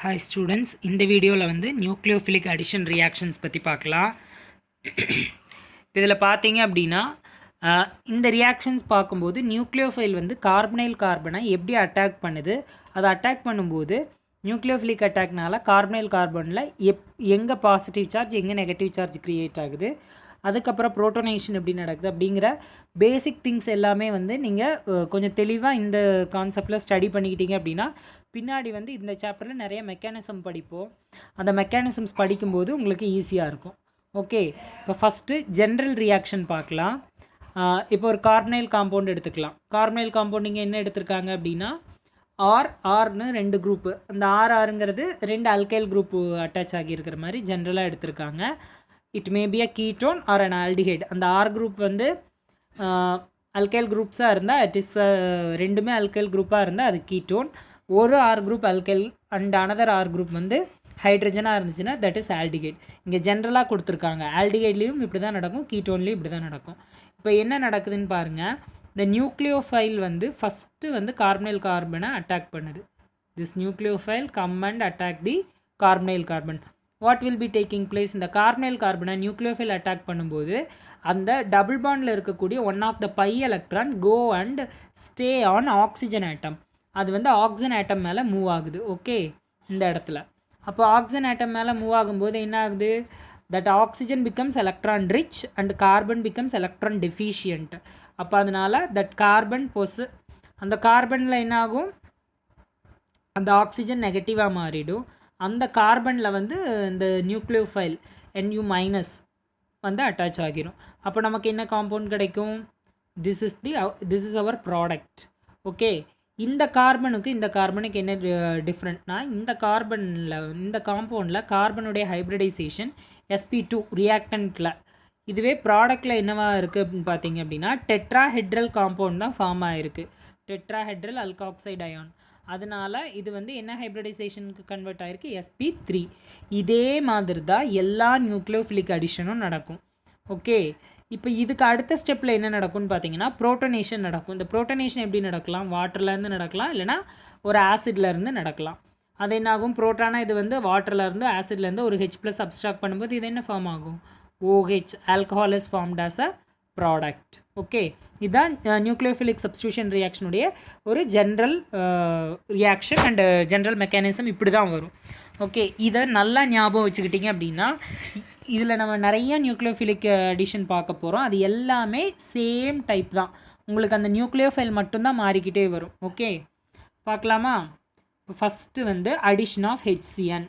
Hi students, இந்த வீடியோவில் வந்து நியூக்ளியோஃபிலிக் அடிஷன் ரியாக்ஷன்ஸ் பற்றி பார்க்கலாம். இதில் பார்த்தீங்க அப்படின்னா இந்த ரியாக்ஷன்ஸ் பார்க்கும்போது நியூக்ளியோஃபைல் வந்து கார்பனைல் கார்பனை எப்படி அட்டாக் பண்ணுது, அதை அட்டாக் பண்ணும்போது நியூக்ளியோஃபிலிக் அட்டாக்னால கார்பனைல் கார்பனில் எங்கே பாசிட்டிவ் சார்ஜ் எங்கே நெகட்டிவ் சார்ஜ் க்ரியேட் ஆகுது, அதுக்கப்புறம் புரோட்டோனேஷன் எப்படி நடக்குது அப்படிங்கிற பேசிக் திங்ஸ் எல்லாமே வந்து நீங்கள் கொஞ்சம் தெளிவாக இந்த கான்செப்டில் ஸ்டடி பண்ணிக்கிட்டீங்க அப்படின்னா பின்னாடி வந்து இந்த சாப்டரில் நிறைய மெக்கானிசம் படிப்போம். அந்த மெக்கானிசம்ஸ் படிக்கும்போது உங்களுக்கு ஈஸியாக இருக்கும். ஓகே, இப்போ ஃபஸ்ட்டு ஜென்ரல் ரியாக்ஷன் பார்க்கலாம். இப்போ ஒரு கார்பனைல் காம்பவுண்ட் எடுத்துக்கலாம். கார்பனைல் காம்பவுண்ட் இங்கே என்ன எடுத்திருக்காங்க அப்படின்னா ஆர்னு ரெண்டு குரூப்பு, அந்த ஆறுங்கிறது ரெண்டு அல்கைல் குரூப்பு அட்டாச் ஆகியிருக்கிற மாதிரி ஜென்ரலாக எடுத்திருக்காங்க. It may be a ketone or an aldehyde. அந்த ஆர் குரூப் வந்து அல்கைல் குரூப்ஸாக இருந்தால் இட் இஸ் ரெண்டுமே அல்கைல் குரூப்பாக இருந்தால் அது கீட்டோன். ஒரு R group alkyl and another R group வந்து ஹைட்ரஜனாக இருந்துச்சுன்னா தட் இஸ் ஆல்டிஹைட். இங்கே ஜென்ரலாக கொடுத்துருக்காங்க. ஆல்டிஹைட்லேயும் இப்படி தான் நடக்கும், கீட்டோன்லேயும் இப்படி தான் நடக்கும். இப்போ என்ன நடக்குதுன்னு பாருங்கள். இந்த நியூக்ளியோஃபைல் வந்து ஃபஸ்ட்டு வந்து கார்பனைல் கார்பனை அட்டாக் பண்ணுது. This nucleophile come and attack the carbonyl carbon. What will be taking place? இந்த கார்பனைல் கார்பனை நியூக்ளியோஃபைல் அட்டாக் பண்ணும்போது அந்த டபுள் பாண்டில் இருக்கக்கூடிய one of the pi electron go and stay on oxygen atom. அது வந்து ஆக்சிஜன் ஆட்டம் மேலே மூவ் ஆகுது. ஓகே, இந்த இடத்துல அப்போ ஆக்சிஜன் ஆட்டம் மேலே மூவ் ஆகும்போது என்ன ஆகுது? That oxygen becomes electron rich and carbon becomes electron deficient. அப்போ அதனால் தட் கார்பன் அந்த கார்பனில் என்ன ஆகும்? அந்த ஆக்சிஜன் நெகட்டிவாக மாறிடும். அந்த கார்பனில் வந்து இந்த நியூக்ளியோஃபைல் NU- வந்து அட்டாச் ஆகிரும். அப்போ நமக்கு என்ன காம்பவுண்ட் கிடைக்கும்? This is our product. Okay, இந்த கார்பனுக்கு இந்த கார்பனுக்கு என்ன டிஃப்ரெண்ட்னா, இந்த கார்பனில் இந்த காம்பவுண்டில் கார்பனுடைய ஹைப்ரிடைசேஷன் sp2 ரியாக்டன்ட்டில், இதுவே ப்ராடக்டில் என்னவா இருக்குது அப்படின்னு பார்த்தீங்க அப்படின்னா டெட்ராஹெட்ரல் காம்பவுண்ட் தான் ஃபார்ம் ஆகிருக்கு. Tetrahedral alkoxide ion. அதனால் இது வந்து என்ன ஹைப்ரிடைசேஷனுக்கு கன்வெர்ட் ஆகிருக்கு? sp3. இதே மாதிரி தான் எல்லா நியூக்ளியோஃபிலிக் அடிஷனும் நடக்கும். ஓகே, இப்போ இதுக்கு அடுத்த ஸ்டெப்பில் என்ன நடக்கும்னு பார்த்தீங்கன்னா புரோட்டோனேஷன் நடக்கும். இந்த புரோட்டோனேஷன் எப்படி நடக்கலாம்? வாட்டர்லேருந்து நடக்கலாம், இல்லைனா ஒரு ஆசிட்லேருந்து நடக்கலாம். அது என்ன ஆகும்? புரோட்டானா இது வந்து வாட்டர்லேருந்து ஆசிட்லேருந்து ஒரு H+ சப்ஸ்ட்ராக்ட் பண்ணும்போது இது என்ன ஃபார்ம் ஆகும்? OH, alcohol is formed as a product. Okay, இதுதான் நியூக்ளியோஃபிலிக் சப்ஸ்டியூஷன் ரியாக்ஷனுடைய ஒரு general reaction and general mechanism இப்படி தான் வரும். ஓகே, இதை நல்லா ஞாபகம் வச்சுக்கிட்டிங்க அப்படின்னா இதில் நம்ம நிறைய நியூக்ளியோஃபிலிக் அடிஷன் பார்க்க போகிறோம். அது எல்லாமே சேம் டைப் தான். உங்களுக்கு அந்த நியூக்ளியோஃபைல் மட்டும்தான் மாறிக்கிட்டே வரும். ஓகே, பார்க்கலாமா? இப்போ ஃபஸ்ட்டு வந்து அடிஷன் ஆஃப் HCN.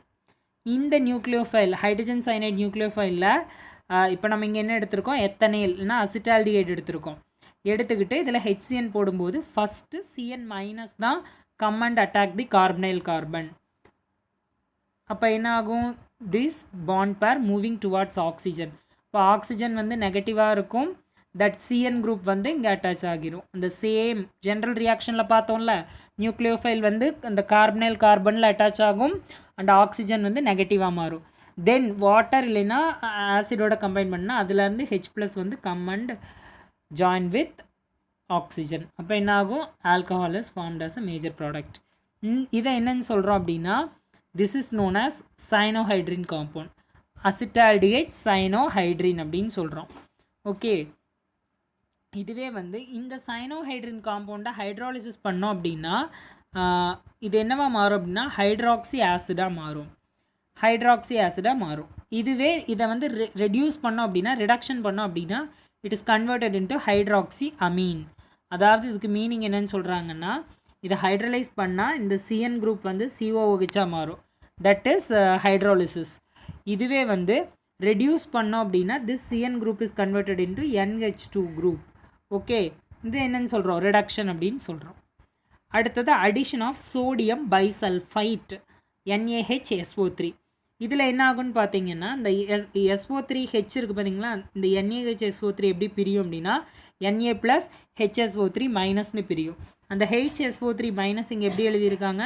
இந்த நியூக்ளியோஃபைல் ஹைட்ரஜன் சைனைட் நியூக்ளியோஃபைலில் இப்போ நம்ம இங்கே என்ன எடுத்திருக்கோம்? எத்தனைல்னா அசிட்டால்டிஹைட் எடுத்திருக்கோம். எடுத்துக்கிட்டு இதில் HCN போடும்போது ஃபஸ்ட்டு CN- தான் come and attack the carbonyl carbon. அப்போ என்ன ஆகும்? திஸ் பாண்ட் பேர் மூவிங் டுவார்ட்ஸ் ஆக்சிஜன். இப்போ ஆக்சிஜன் வந்து நெகட்டிவாக இருக்கும். தட் CN குரூப் வந்து இங்கே அட்டாச் ஆகிரும். அந்த சேம் ஜென்ரல் ரியாக்ஷனில் பார்த்தோம்ல, நியூக்ளியோஃபைல் வந்து அந்த கார்பனைல் கார்பனில் அட்டாச் ஆகும் அண்ட் ஆக்சிஜன் வந்து நெகட்டிவாக மாறும். தென் வாட்டர் இல்லைன்னா ஆசிடோட கம்பைன் பண்ணால் அதுலேருந்து H+ வந்து come and join with oxygen. அப்போ என்ன ஆகும்? Alcohol is formed as a major product. இதை என்னன்னு சொல்கிறோம் அப்படின்னா this is known as cyanohydrin compound. Acetaldehyde cyanohydrin அப்படின்னு சொல்கிறோம். ஓகே, இதுவே வந்து இந்த சைனோஹைட்ரின் காம்பவுண்டை ஹைட்ராலிசிஸ் பண்ணோம் அப்படின்னா இது என்னவா மாறும் அப்படின்னா ஹைட்ராக்சி ஆசிடாக மாறும். இதுவே இதை வந்து ரெடியூஸ் பண்ணோம் அப்படின்னா ரிடக்ஷன் பண்ணோம் அப்படின்னா it is converted into hydroxy amine. அதாவது இதுக்கு மீனிங் என்னன்னு சொல்கிறாங்கன்னா, இதை ஹைட்ரலைஸ் பண்ணால் இந்த CN குரூப் வந்து COOH மாறும். That is hydrolysis. இதுவே வந்து ரெடியூஸ் பண்ணோம் அப்படின்னா this CN group is converted into NH2 group. Okay, இது என்னன்னு சொல்கிறோம்? ரிடக்ஷன் அப்படின்னு சொல்கிறோம். அடுத்தது அடிஷன் ஆஃப் சோடியம் பைசல்ஃபைட் NaHSO3. இதில் என்ன ஆகுன்னு பார்த்தீங்கன்னா இந்த SO3H இருக்குது பார்த்தீங்களா, இந்த NaHSO3 எப்படி பிரியும் அப்படின்னா Na+HSO3- பிரியும். அந்த HSO3- இங்கே எப்படி எழுதியிருக்காங்க?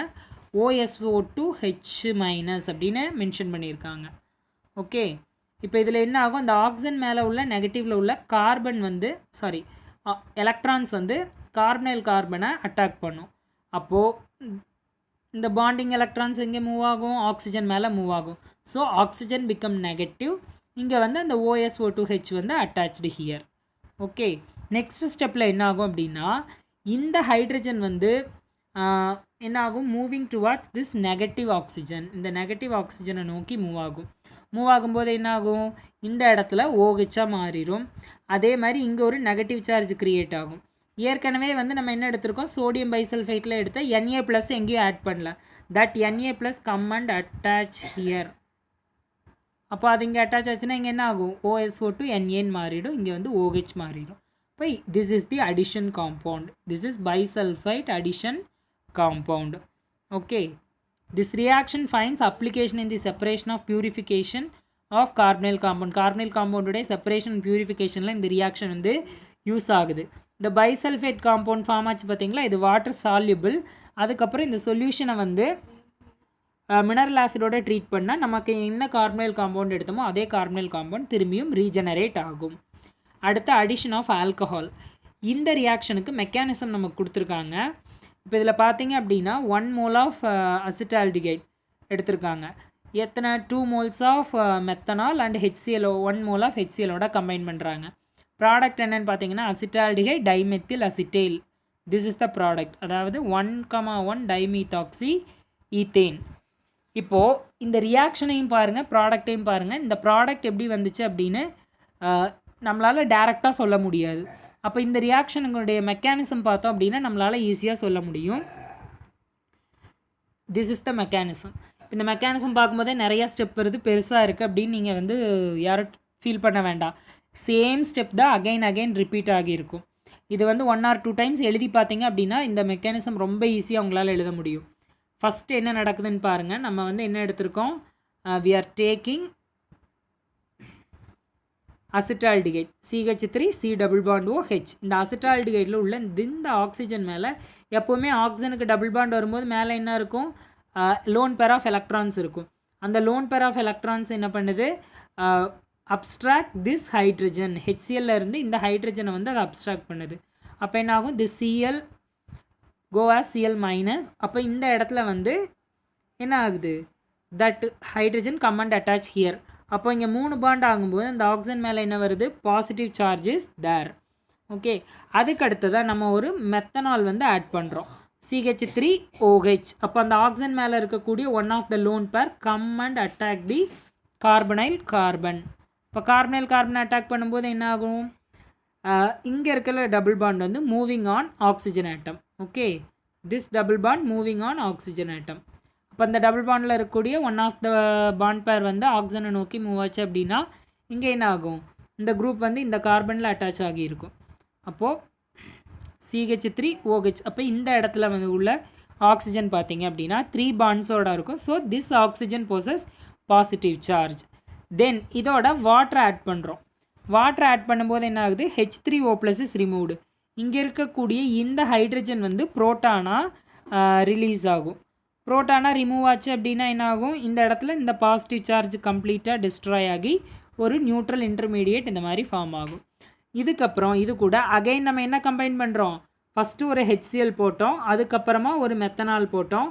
OSO2H- அப்படின்னு மென்ஷன் பண்ணியிருக்காங்க. ஓகே, இப்போ இதில் என்ன ஆகும்? அந்த ஆக்சிஜன் மேலே உள்ள நெகட்டிவில் உள்ள கார்பன் வந்து எலக்ட்ரான்ஸ் வந்து கார்பனைல் கார்பனை அட்டாக் பண்ணும். அப்போது இந்த பாண்டிங் எலக்ட்ரான்ஸ் எங்கே மூவ் ஆகும், ஆக்சிஜன் மேலே மூவ் ஆகும். So oxygen become negative. இங்கே வந்து அந்த OSO2H வந்து அட்டாச்டு ஹியர். ஓகே, நெக்ஸ்ட் ஸ்டெப்பில் என்ன ஆகும் அப்படின்னா, இந்த ஹைட்ரஜன் வந்து என்ன ஆகும், moving towards this negative oxygen. இந்த நெகட்டிவ் ஆக்சிஜனை நோக்கி மூவ் ஆகும். மூவ் ஆகும்போது என்ன ஆகும், இந்த இடத்துல OH மாறிடும். அதே மாதிரி இங்கே ஒரு நெகட்டிவ் சார்ஜ் கிரியேட் ஆகும். ஏற்கனவே வந்து நம்ம என்ன எடுத்திருக்கோம், சோடியம் பைசல்ஃபேட்டில் எடுத்த Na+ எங்கேயும் ஆட் பண்ணல. That Na+ come and attach here. அப்போ அது இங்கே அட்டாச் ஆச்சுன்னா இங்கே என்ன ஆகும், OSO2 Na மாறிடும், இங்கே வந்து OH மாறிடும். இப்போ this is the addition compound. This is bisulphite addition compound. Okay, this reaction finds application in the separation of purification of carbonyl compound. Carbonyl compound உடைய separation and purificationல இந்த reaction வந்து use ஆகுது. இந்த bisulfate compound ஃபார்ம் ஆச்சு பார்த்தீங்களா, இது water soluble. அதுக்கப்புறம் இந்த சொல்யூஷனை வந்து மினரல் ஆசிடோட ட்ரீட் பண்ணால் நமக்கு என்ன கார்பனைல் காம்பவுண்ட் எடுத்தோமோ அதே கார்பனைல் காம்பவுண்ட் திரும்பியும் ரீஜெனரேட் ஆகும். அடுத்த அடிஷன் ஆஃப் ஆல்கஹால். இந்த ரியாக்ஷனுக்கு மெக்கானிசம் நமக்கு கொடுத்துருக்காங்க. இப்போ இதில் பார்த்தீங்க அப்படின்னா 1 mole ஆஃப் அசிட்டால்டிகைட் எடுத்திருக்காங்க. எத்தனை 2 moles of methanol and HCl 1 mole of HClோட கம்பைன் பண்ணுறாங்க. ப்ராடக்ட் என்னென்னு பார்த்தீங்கன்னா acetaldehyde dimethyl acetal. This is the product, அதாவது 1,1 டைமீத்தாக்சி ஈத்தேன். இப்போது இந்த ரியாக்ஷனையும் பாருங்கள், ப்ராடக்டையும் பாருங்கள். இந்த ப்ராடக்ட் எப்படி வந்துச்சு அப்படின்னு நம்மளால் டேரெக்டாக சொல்ல முடியாது. அப்போ இந்த ரியாக்ஷனுடைய மெக்கானிசம் பார்த்தோம் அப்படின்னா நம்மளால் ஈஸியாக சொல்ல முடியும். This is the mechanism. இந்த மெக்கானிசம் பார்க்கும்போதே நிறையா ஸ்டெப் வருது, பெருசாக இருக்குது அப்படின்னு நீங்கள் வந்து யாரும் ஃபீல் பண்ண வேண்டாம். சேம் ஸ்டெப் தான் அகைன் ரிப்பீட் ஆகியிருக்கும். இது வந்து 1 or 2 times எழுதி பார்த்தீங்க அப்படின்னா இந்த மெக்கானிசம் ரொம்ப ஈஸியாக உங்களால் எழுத முடியும். ஃபஸ்ட்டு என்ன நடக்குதுன்னு பாருங்கள். நம்ம வந்து என்ன எடுத்திருக்கோம், we are taking acetaldehyde CH3 C double bond OH. இந்த அசிட்டால்டிகைட்டில் உள்ள இந்த ஆக்சிஜன் மேலே எப்போவுமே ஆக்சிஜனுக்கு டபுள் பாண்ட் வரும்போது மேலே என்ன இருக்கும், லோன் பேர் ஆஃப் எலக்ட்ரான்ஸ் இருக்கும். அந்த லோன் பேர் ஆஃப் எலக்ட்ரான்ஸ் என்ன பண்ணுது, அப்ஸ்ட்ராக்ட் திஸ் ஹைட்ரஜன். HCl இருந்து இந்த ஹைட்ரஜனை வந்து அதை அப்ஸ்ட்ராக்ட் பண்ணுது. அப்போ என்ன ஆகும், this Cl go as Cl minus. அப்போ இந்த இடத்துல வந்து என்ன ஆகுது, that hydrogen come and attach here. அப்போ இங்கே 3 பாண்ட் ஆகும்போது அந்த ஆக்சிஜன் மேலே என்ன வருது, பாசிட்டிவ் சார்ஜஸ் தேர். ஓகே, அதுக்கு அடுத்ததாக நம்ம ஒரு மெத்தனால் வந்து ஆட் பண்ணுறோம், CH3OH. அப்போ அந்த ஆக்சிஜன் மேலே இருக்கக்கூடிய one of the lone pair come and attack the carbonyl carbon. இப்போ கார்பனைல் கார்பன் அட்டாக் பண்ணும்போது என்ன ஆகும், இங்கே இருக்கிற டபுள் பாண்ட் வந்து moving on oxygen atom. Okay, this double bond moving on oxygen atom. இப்போ அந்த டபுள் பாண்டில் இருக்கக்கூடிய ஒன் ஆஃப் த பாண்ட் பேர் வந்து ஆக்சிஜனை நோக்கி மூவ் ஆச்சு அப்படின்னா இங்கே என்ன ஆகும், இந்த குரூப் வந்து இந்த கார்பனில் அட்டாச் ஆகியிருக்கும். அப்போது CH3OH. அப்போ இந்த இடத்துல வந்து உள்ள ஆக்சிஜன் பார்த்தீங்க அப்படின்னா 3 பாண்ட்ஸோடு இருக்கும். So this oxygen possesses positive charge. Then இதோட வாட்டர் ஆட் பண்ணுறோம். வாட்டர் ஆட் பண்ணும்போது என்ன ஆகுது, H3O+ இஸ் ரிமூவ்டு. இங்கே இருக்கக்கூடிய இந்த ஹைட்ரஜன் வந்து புரோட்டானாக ரிலீஸ் ஆகும். புரோட்டானாக ரிமூவ் ஆச்சு அப்படின்னா என்ன ஆகும், இந்த இடத்துல இந்த பாசிட்டிவ் சார்ஜ் கம்ப்ளீட்டாக டிஸ்ட்ராய் ஆகி ஒரு நியூட்ரல் இன்டர்மீடியேட் இந்த மாதிரி ஃபார்ம் ஆகும். இதுக்கப்புறம் இது கூட அகைன் நம்ம என்ன கம்பைன் பண்ணுறோம், ஃபஸ்ட்டு ஒரு HCl போட்டோம், அதுக்கப்புறமா ஒரு மெத்தனால் போட்டோம்,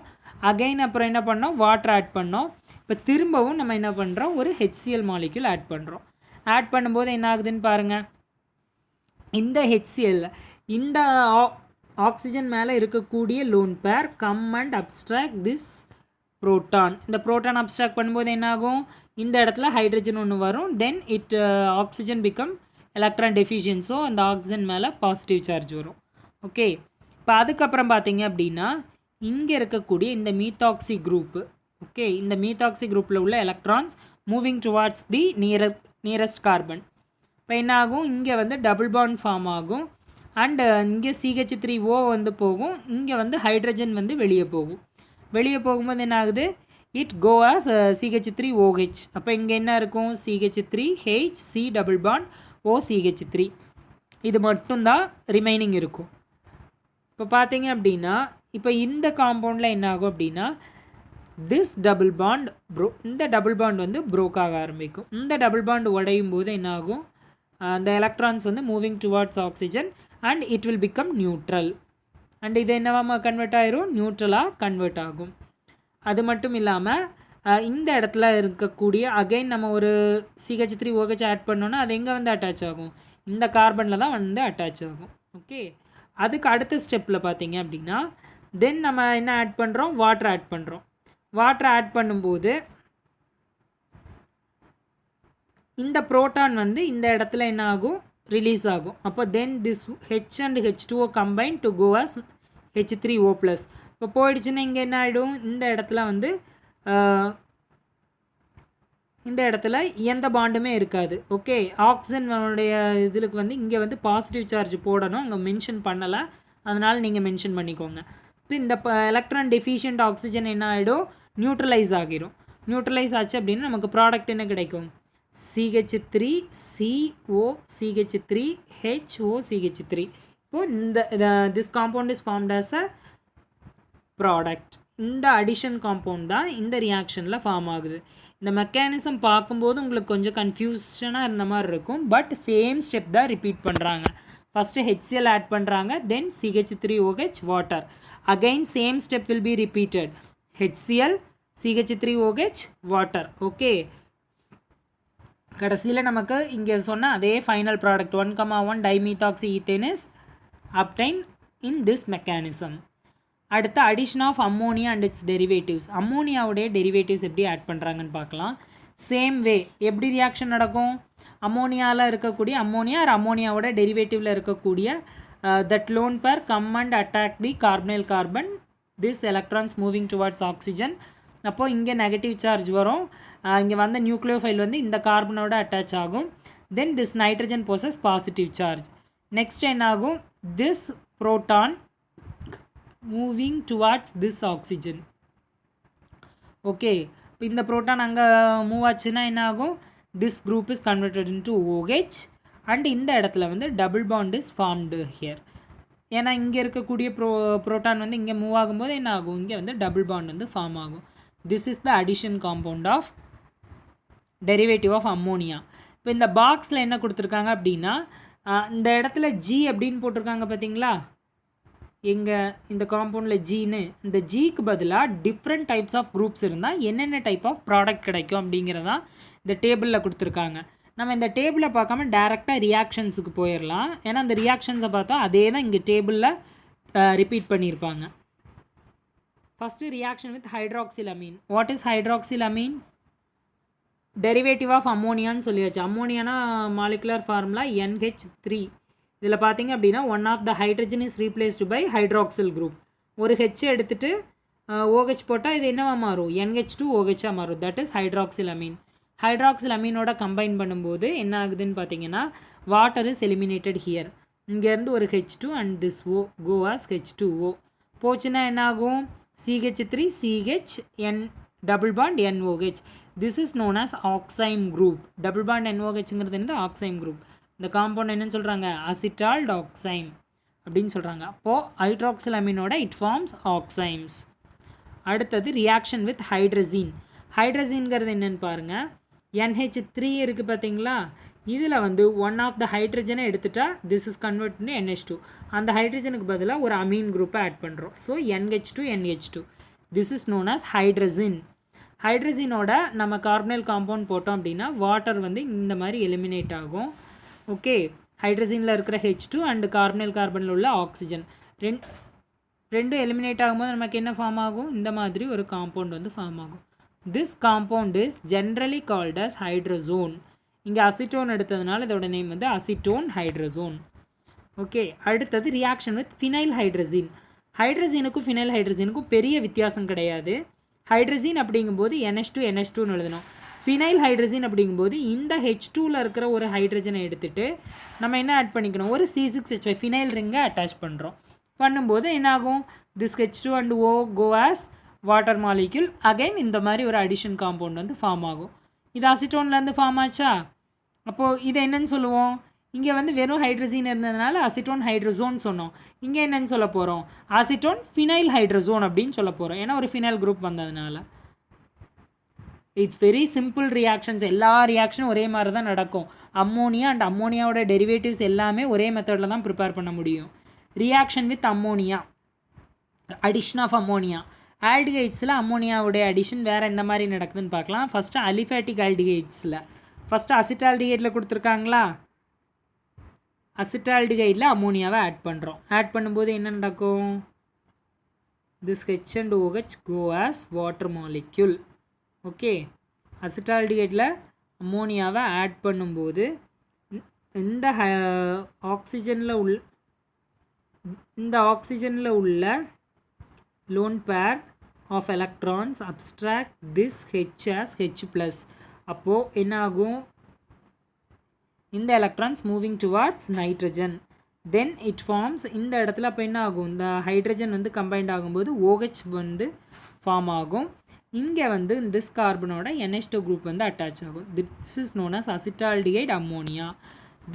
அகைன் அப்புறம் என்ன பண்ணோம், வாட்டர் ஆட் பண்ணோம். இப்போ திரும்பவும் நம்ம என்ன பண்ணுறோம், ஒரு HCl மாலிக்யூல் ஆட் பண்ணுறோம். ஆட் பண்ணும்போது என்ன ஆகுதுன்னு பாருங்கள், இந்த HCl இந்த ஆக்சிஜன் மேலே இருக்கக்கூடிய loan pair come and abstract this proton. இந்த புரோட்டான் அப்ஸ்ட்ராக்ட் பண்ணும்போது என்ன ஆகும், இந்த இடத்துல ஹைட்ரஜன் ஒன்று வரும். Then it oxygen become electron deficient. So அந்த ஆக்சிஜன் மேலே பாசிட்டிவ் சார்ஜ் வரும். ஓகே, இப்போ அதுக்கப்புறம் பார்த்தீங்க அப்படின்னா இங்கே இருக்கக்கூடிய இந்த மீத்தாக்சி குரூப்பு. ஓகே, இந்த மீத்தாக்சி குரூப்பில் உள்ள எலக்ட்ரான்ஸ் மூவிங் டுவார்ட்ஸ் தி நியரஸ்ட் கார்பன். இப்போ என்ன ஆகும், இங்கே வந்து டபுள் பாண்ட் ஃபார்ம் ஆகும். அண்டு இங்கே CH3O வந்து போகும், இங்கே வந்து ஹைட்ரஜன் வந்து வெளியே போகும். வெளியே போகும்போது என்ன ஆகுது, இட் கோ ஆஸ் CH3OH. அப்போ இங்கே என்ன இருக்கும், CH3H C double bond OCH3. இது மட்டும்தான் ரிமைனிங் இருக்கும். இப்போ பார்த்தீங்க அப்படின்னா இப்போ இந்த காம்பவுண்டில் என்ன ஆகும் அப்படின்னா திஸ் டபுள் பாண்ட் இந்த டபுள் பாண்ட் வந்து ப்ரோக் ஆக ஆரம்பிக்கும். இந்த டபுள் பாண்ட் உடையும் போது என்ன ஆகும், அந்த எலக்ட்ரான்ஸ் வந்து moving towards oxygen and it will become neutral. And இது என்னவா கன்வெர்ட் ஆயிரும், நியூட்ரலாக கன்வெர்ட் ஆகும். அது மட்டும் இல்லாமல் இந்த இடத்துல இருக்கக்கூடிய அகைன் நம்ம ஒரு CH3OH ஆட் பண்ணோன்னா அது எங்கே வந்து அட்டாச் ஆகும், இந்த கார்பனில் தான் வந்து அட்டாச் ஆகும். ஓகே, அதுக்கு அடுத்த ஸ்டெப்பில் பார்த்தீங்க அப்படின்னா தென் நம்ம என்ன ஆட் பண்ணுறோம், வாட்டர் ஆட் பண்ணுறோம். வாட்டர் ஆட் பண்ணும்போது இந்த புரோட்டான் வந்து இந்த இடத்துல என்ன ஆகும், ரிலீஸ் ஆகும். அப்போ then this H and H2O combine to go as H3O+. இப்போ போயிடுச்சுன்னா இங்கே என்ன ஆகிடும், இந்த இடத்துல வந்து இந்த இடத்துல எந்த பாண்டுமே இருக்காது. ஓகே, ஆக்சிஜனுடைய இதுக்கு வந்து இங்கே வந்து பாசிட்டிவ் சார்ஜ் போடணும், அங்கே மென்ஷன் பண்ணலை, அதனால் நீங்கள் மென்ஷன் பண்ணிக்கோங்க. இப்போ இந்த எலக்ட்ரான் டெஃபிஷியன்ட் ஆக்சிஜன் என்ன ஆகிடும், நியூட்ரலைஸ் ஆகிடும். நியூட்ரலைஸ் ஆச்சு அப்படின்னா நமக்கு ப்ராடக்ட் என்ன கிடைக்கும், CH3CO CH3HO CH3. இப்போது இந்த this compound is formed as a product. இந்த அடிஷன் காம்பவுண்ட் தான் இந்த ரியாக்ஷனில் ஃபார்ம் ஆகுது. இந்த மெக்கானிசம் பார்க்கும்போது உங்களுக்கு கொஞ்சம் கன்ஃபியூஷனாக இருந்த மாதிரி இருக்கும், பட் சேம் ஸ்டெப் தான் ரிப்பீட் பண்ணுறாங்க. ஃபஸ்ட்டு HCl ஆட் பண்ணுறாங்க, then CH3OH water. Again same step will be repeated, HCl CH3OH water. Okay, கடைசியில் நமக்கு இங்கே சொன்ன அதே final product 1,1 dimethoxy ethane is obtained in this mechanism. அடுத்து addition of ammonia and its derivatives. அம்மோனியாவுடைய derivatives எப்படி add பண்ணுறாங்கன்னு பார்க்கலாம். சேம் வே எப்படி ரியாக்ஷன் நடக்கும், அம்மோனியாவில் இருக்கக்கூடிய அம்மோனியாவோட டெரிவேட்டிவில் இருக்கக்கூடிய that loan pair come and attack the carbonyl carbon, this electrons moving towards oxygen. அப்போது இங்கே நெகட்டிவ் சார்ஜ் வரும், இங்கே வந்த நியூக்ளியோஃபைல் வந்து இந்த கார்பனோட அட்டாச் ஆகும். Then this nitrogen poses positive charge. Next என்ன ஆகும், this proton moving towards this oxygen. Okay, இப்போ இந்த புரோட்டான் அங்கே மூவ் ஆச்சுன்னா என்ன ஆகும், this group is converted into OH and இந்த இடத்துல வந்து double bond is formed here. ஏன்னா இங்கே இருக்கக்கூடிய புரோட்டான் வந்து இங்கே மூவ் ஆகும்போது என்ன ஆகும், இங்கே வந்து டபுள் பாண்ட் வந்து ஃபார்ம் ஆகும். This is the addition compound of derivative of ammonia. இப்போ இந்த பாக்ஸில் என்ன கொடுத்துருக்காங்க அப்படின்னா இந்த இடத்துல G அப்படின்னு போட்டிருக்காங்க பார்த்தீங்களா, எங்கே இந்த காம்பவுண்டில் ஜின்னு, இந்த ஜிக்கு பதிலாக டிஃப்ரெண்ட் டைப்ஸ் ஆஃப் குரூப்ஸ் இருந்தால் என்னென்ன டைப் ஆஃப் ப்ராடக்ட் கிடைக்கும் அப்படிங்கிறதான் இந்த டேபிளில் கொடுத்துருக்காங்க. நம்ம இந்த டேபிளை பார்க்காம டேரெக்டாக ரியாக்ஷன்ஸுக்கு போயிடலாம், ஏன்னா அந்த ரியாக்ஷன்ஸை பார்த்தா அதே தான் இங்கே டேபிளில் ரிப்பீட் பண்ணியிருப்பாங்க. First reaction with hydroxylamine. What is hydroxylamine, derivative of அம்மோனியான்னு சொல்லியாச்சு. அம்மோனியானா மாலிகுலர் ஃபார்முலா NH3. இதில் பார்த்தீங்க அப்படின்னா one of the hydrogen is replaced by hydroxyl group. ஒரு ஹெச் எடுத்துகிட்டு OH போட்டால் இது என்னவா மாறும், NH2OH மாறும், தட் இஸ் ஹைட்ராக்சிலமீன். ஹைட்ராக்சிலமீனோட கம்பைன் பண்ணும்போது என்ன ஆகுதுன்னு பார்த்தீங்கன்னா வாட்டர் இஸ் எலிமினேட்டட் ஹியர். இங்கேருந்து ஒரு H2 and this O go as H2O போச்சுன்னா என்ன ஆகும், CH3CHN double bond NOH. This is known as oxime group. Double bond NOHங்கிறது வந்து ஆக்சைம் குரூப். இந்த காம்பவுண்ட் என்னன்னு சொல்கிறாங்க, அசிட்டால்ட் ஆக்சைம் அப்படின்னு சொல்கிறாங்க. அப்போது ஹைட்ராக்சிலமீனோட இட் ஃபார்ம்ஸ் ஆக்சைம்ஸ். அடுத்தது ரியாக்ஷன் வித் ஹைட்ரஜீன். ஹைட்ரஜீன்கிறது என்னென்னு பாருங்கள், NH3 இருக்குது பார்த்தீங்களா, இதில் வந்து ஒன் ஆஃப் த ஹைட்ரஜனை எடுத்துட்டா this is convert to NH2. அந்த ஹைட்ரஜனுக்கு பதிலாக ஒரு அமீன் குரூப்பை ஆட் பண்ணுறோம். So NH2 this is known as hydrazine. ஹைட்ரஜினோட நம்ம கார்பனைல் காம்பவுண்ட் போட்டோம் அப்படின்னா வாட்டர் வந்து இந்த மாதிரி எலிமினேட் ஆகும். ஓகே, ஹைட்ரஜனில் இருக்கிற H2 அண்டு கார்பனில் உள்ள ஆக்சிஜன் ரெண்டும் எலிமினேட் ஆகும்போது நமக்கு என்ன ஃபார்ம் ஆகும், இந்த மாதிரி ஒரு காம்பவுண்ட் வந்து ஃபார்ம் ஆகும். This compound is generally called as hydrazone. இங்கே அசிட்டோன் எடுத்ததுனால இதோட நேம் வந்து அசிட்டோன் ஹைட்ரசோன். ஓகே, அடுத்தது ரியாக்ஷன் வித் ஃபினைல் ஹைட்ரஜீன். ஹைட்ரஜீனுக்கும் ஃபினைல் ஹைட்ரஜீனுக்கும் பெரிய வித்தியாசம் கிடையாது. ஹைட்ரஜீன் அப்படிங்கும்போது NH2 எழுதணும். ஃபினைல் ஹைட்ரஜன் அப்படிங்கும்போது இந்த H2வில் இருக்கிற ஒரு ஹைட்ரஜனை எடுத்துகிட்டு நம்ம என்ன ஆட் பண்ணிக்கணும், ஒரு C6H5 ஃபினைல் ரிங்கை அட்டாச் பண்ணுறோம். பண்ணும்போது என்னாகும், this H2 and O go as water molecule. Again இந்த மாதிரி ஒரு அடிஷன் காம்பவுண்ட் வந்து ஃபார்ம் ஆகும். இது அசிட்டோன்லேருந்து ஃபார்ம் ஆச்சா. அப்போது இதை என்னன்னு சொல்லுவோம், இங்கே வந்து வெறும் ஹைட்ரஜன் இருந்ததுனால அசிட்டோன் ஹைட்ரசோன் சொன்னோம். இங்கே என்னன்னு சொல்ல போகிறோம், அசிட்டோன் ஃபினைல் ஹைட்ரசோன் அப்படின்னு சொல்ல போகிறோம், ஏன்னா ஒரு ஃபினைல் குரூப் வந்ததுனால. It's very simple reactions. எல்லா ரியாக்ஷனும் ஒரே மாதிரி தான் நடக்கும். அம்மோனியா அண்ட் அம்மோனியாவோட டெரிவேட்டிவ்ஸ் எல்லாமே ஒரே மெத்தடில் தான் ப்ரிப்பேர் பண்ண முடியும். Reaction with ammonia, addition of ammonia. ஆல்டிகைட்ஸில் அம்மோனியாவுடைய அடிஷன் வேறு எந்த மாதிரி நடக்குதுன்னு பார்க்கலாம். ஃபஸ்ட்டு அலிஃபேட்டிக் ஆல்டிகைட்ஸில் ஃபஸ்ட்டு அசிட்டால்டிகைடில் கொடுத்துருக்காங்களா, அசிட்டால்டிகைடில் அம்மோனியாவை ஆட் பண்ணுறோம். ஆட் பண்ணும்போது என்ன நடக்கும், this H and OH go as water molecule. Okay, அசிட்டால்டிகைடில் அம்மோனியாவை ஆட் பண்ணும்போது இந்த ஆக்சிஜனில் உள்ள lone pair of electrons abstract this H as H+. அப்போது என்ன ஆகும், இந்த electrons moving towards nitrogen, then it forms, இந்த இடத்துல அப்போ என்ன ஆகும், இந்த ஹைட்ரஜன் வந்து கம்பைண்ட் ஆகும்போது OH வந்து ஃபார்ம் ஆகும். இங்கே வந்து this கார்பனோட NH2 குரூப் வந்து அட்டாச் ஆகும். this is known as acetaldehyde ammonia.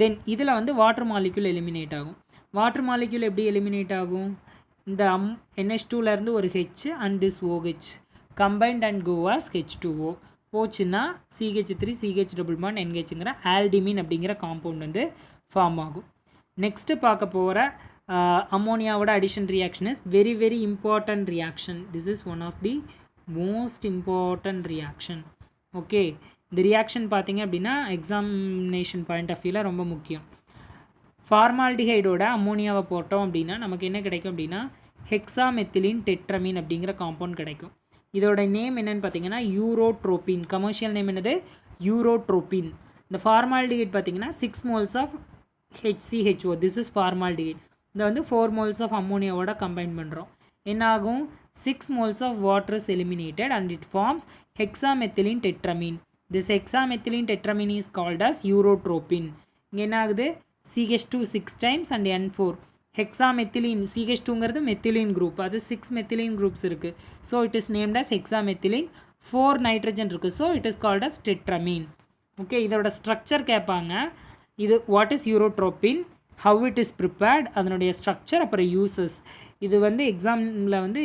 Then இதில் வந்து வாட்டர் மாலிக்யூல் எலிமினேட் ஆகும். வாட்டர் மாலிக்யூல் எப்படி எலிமினேட் ஆகும், இந்த NH2லேருந்து ஒரு H and this OH combined and go as H2O போச்சுன்னா CH3 CH டபுள் பாண்ட் NHங்கிற ஆல்டிமின் அப்படிங்கிற காம்பவுண்ட் வந்து ஃபார்ம் ஆகும். நெக்ஸ்ட்டு பார்க்க போகிற அம்மோனியாவோட addition reaction is very very important reaction. This is one of the most important reaction. Okay, இந்த reaction பார்த்தீங்க அப்படின்னா எக்ஸாமினேஷன் பாயிண்ட் ஆஃப் வியூவில் ரொம்ப முக்கியம். ஃபார்மால்டிஹைடோட அம்மோனியாவை போட்டோம் அப்படின்னா நமக்கு என்ன கிடைக்கும் அப்படின்னா ஹெக்ஸாமெத்திலின் டெட்ரமின் அப்படிங்கிற காம்பவுண்ட் கிடைக்கும். இதோட நேம் என்னென்னு பார்த்தீங்கன்னா யூரோட்ரோபின். கமர்ஷியல் நேம் என்னது, யூரோட்ரோபின். இந்த ஃபார்மால்டிஹைட் பார்த்தீங்கன்னா 6 moles of HCHO, this is formaldehyde. இதை வந்து 4 moles ஆஃப் அம்மோனியாவோட கம்பைன் பண்ணுறோம். என்ன ஆகும், 6 moles of water is eliminated and it forms hexamethylene tetramine. This hexamethylene tetramine is called as urotropine. இங்கே என்ன ஆகுது, CH2 6 times and N4 hexamethylene. CH2ங்கிறது methylene group, அது 6 மெத்திலின் குரூப்ஸ் இருக்குது. So it is named as hexamethylene. 4 nitrogen இருக்குது, so it is called as tetramine. Okay, இதோட structure கேட்பாங்க. இது what is urotropine, how it is prepared, அதனுடைய structure, அப்புறம் uses. இது வந்து எக்ஸாமில் வந்து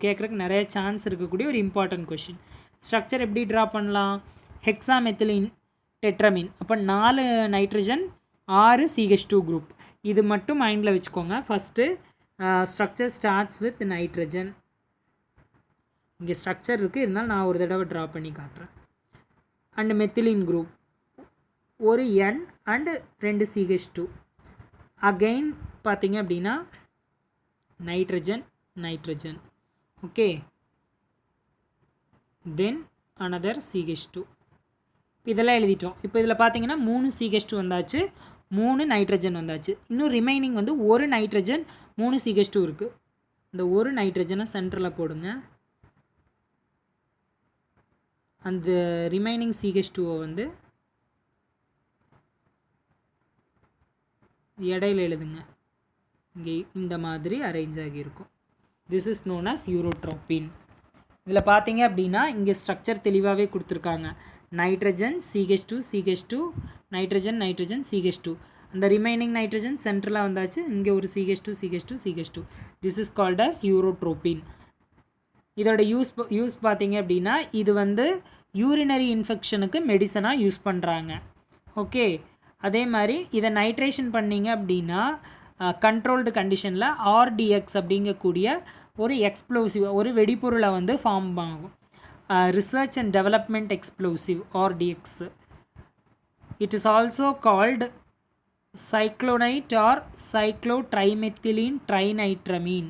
கேட்குறதுக்கு நிறைய சான்ஸ் இருக்கக்கூடிய ஒரு இம்பார்ட்டன்ட் கொஷின். ஸ்ட்ரக்சர் எப்படி ட்ரா பண்ணலாம், ஹெக்ஸாமெத்திலின் டெட்ரமின், அப்போ 4 நைட்ரஜன் 6 CH2 குரூப். இது மட்டும் மைண்டில் வச்சுக்கோங்க. First structure starts with nitrogen. இங்கே ஸ்ட்ரக்சர் இருக்குது, இருந்தாலும் நான் ஒரு தடவை ட்ரா பண்ணி காட்டுறேன். அண்ட் மெத்திலின் குரூப் ஒரு N அண்டு 2 CH2. அகெயின் பார்த்தீங்க அப்படின்னா nitrogen nitrogen. Okay, then another CH2. இதெல்லாம் எழுதிட்டோம். இப்போ இதில் பார்த்தீங்கன்னா 3 CH2 வந்தாச்சு, 3 நைட்ரஜன் வந்தாச்சு. இன்னும் ரிமைனிங் வந்து ஒரு நைட்ரஜன் 3 CH2 இருக்குது. இந்த ஒரு நைட்ரஜனை சென்டரில் போடுங்க. அந்த ரிமைனிங் CH2 வந்து இடையில எழுதுங்க. இங்கே இந்த மாதிரி அரேஞ்ச் ஆகியிருக்கும். This is known as urotropine. இதில் பார்த்தீங்க அப்படின்னா இங்கே ஸ்ட்ரக்சர் தெளிவாகவே கொடுத்துருக்காங்க. Nitrogen CH2 CH2 nitrogen nitrogen CH2. அந்த ரிமைனிங் நைட்ரஜன் சென்ட்ரலாக வந்தாச்சு. இங்கே ஒரு CH2 CH2 CH2. This is called as urotropine. இதோட யூஸ் பார்த்தீங்க அப்படின்னா இது வந்து யூரினரி இன்ஃபெக்ஷனுக்கு மெடிசனாக யூஸ் பண்ணுறாங்க. ஓகே, அதே மாதிரி இதை நைட்ரேஷன் பண்ணிங்க அப்படின்னா கண்ட்ரோல்டு கண்டிஷனில் RDX அப்படிங்கக்கூடிய ஒரு எக்ஸ்ப்ளோசிவ், ஒரு வெடிப்பொருளை வந்து ஃபார்ம் ஆகும். Research and development explosive RDX. It is also called cyclonite or cyclotrimethylene trinitramine.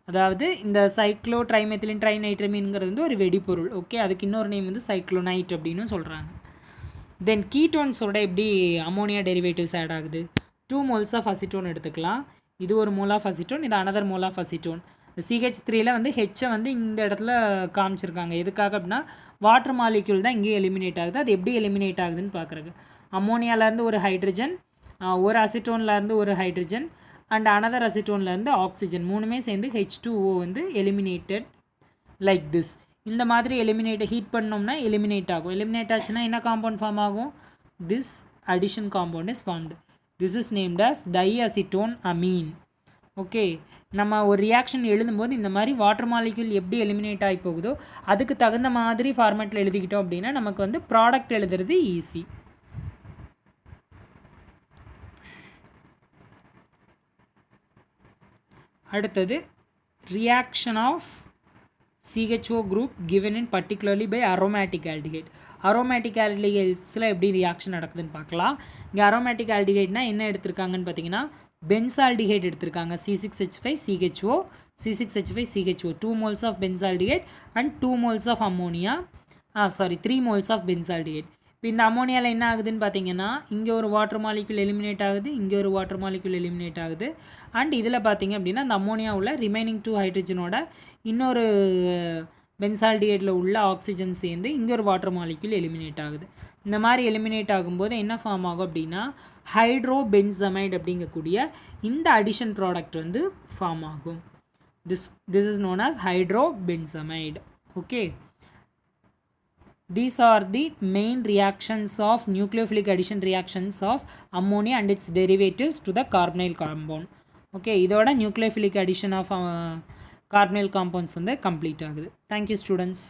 அதாவது இந்த சைக்ளோட்ரைமெத்திலின் ட்ரைநைட்ரமீன்ங்கிறது வந்து ஒரு வெடிப்பொருள். ஓகே, அதுக்கு இன்னொரு நேம் வந்து சைக்ளோனைட் அப்படின்னு சொல்கிறாங்க. தென் கீட்டோன்ஸோட எப்படி அமோனியா டெரிவேட்டிவ்ஸ் ஆட் ஆகுது, 2 moles ஆஃப் அசிட்டோன் எடுத்துக்கலாம். இது ஒரு மோல் ஆஃப் அசிட்டோன், இது அனதர் மோல் ஆஃப் அசிட்டோன். CH3ல வந்து ஹெச்சை வந்து இந்த இடத்துல காமிச்சிருக்காங்க. எதுக்காக அப்படின்னா வாட்டர் மாலிக்யூல் தான் இங்கேயே எலிமினேட் ஆகுது. அது எப்படி எலிமினேட் ஆகுதுன்னு பார்க்குறது. அம்மோனியாவிலேருந்து ஒரு ஹைட்ரஜன், ஒரு அசிட்டோன்லேருந்து ஒரு ஹைட்ரஜன் அண்ட் அனதர் அசிட்டோன்லேருந்து ஆக்சிஜன், மூணுமே சேர்ந்து H2O வந்து எலிமினேட்டட் லைக் திஸ். இந்த மாதிரி ஹீட் பண்ணோம்னா எலிமினேட் ஆகும். எலிமினேட் ஆச்சுன்னா என்ன காம்பவுண்ட் ஃபார்ம் ஆகும், this addition compound is formed. This is named as diacetone amine. Okay, நம்ம ஒரு ரியாக்ஷன் எழுதும்போது இந்த மாதிரி வாட்டர் மாலிக்யூல் எப்படி எலிமினேட் ஆகி போகுதோ அதுக்கு தகுந்த மாதிரி ஃபார்மேட்டில் எழுதிக்கிட்டோம் அப்படின்னா நமக்கு வந்து ப்ராடக்ட் எழுதுறது ஈஸி. அடுத்தது reaction of CHO group given in particularly by aromatic aldehyde. Aromatic ஆல்டிஹைட்ஸில் எப்படி ரியாக்ஷன் நடக்குதுன்னு பார்க்கலாம். இங்கே அரோமேட்டிக் ஆல்டிஹைட்னா என்ன எடுத்திருக்காங்கன்னு பார்த்தீங்கன்னா பென்சால்டிஹைட் எடுத்திருக்காங்க. C6H5CHO, C6H5CHO, 2 moles of benzaldehyde and 2 moles of ammonia, 3 moles of benzaldehyde. இப்போ இந்த அம்மோனியாவில் என்ன ஆகுதுன்னு பார்த்தீங்கன்னா இங்கே ஒரு வாட்டர் மாலிக்யூல் எலிமினேட் ஆகுது, இங்கே ஒரு வாட்டர் மாலிக்யூல் எலிமினேட் ஆகுது. அண்ட் இதில் பார்த்தீங்க அப்படின்னா அந்த அம்மோனியாவில் ரிமைனிங் 2 ஹைட்ரஜனோட இன்னொரு பென்சால்டிஹைடில் உள்ள ஆக்சிஜன் சேர்ந்து இங்கே ஒரு வாட்டர் மாலிக்யூல் எலிமினேட் ஆகுது. இந்த மாதிரி எலிமினேட் ஆகும்போது என்ன ஃபார்ம் ஆகும் அப்படின்னா ஹைட்ரோபென்சமைடு அப்படிங்கக்கூடிய இந்த அடிஷன் ப்ராடக்ட் வந்து ஃபார்ம் ஆகும். This is known as hydrobenzamide. Okay, these are the main reactions of nucleophilic addition reactions of ammonia and its derivatives to the carbonyl compound. Okay, இதோட nucleophilic addition of carbonyl compounds வந்து complete ஆகுது. Thank you students.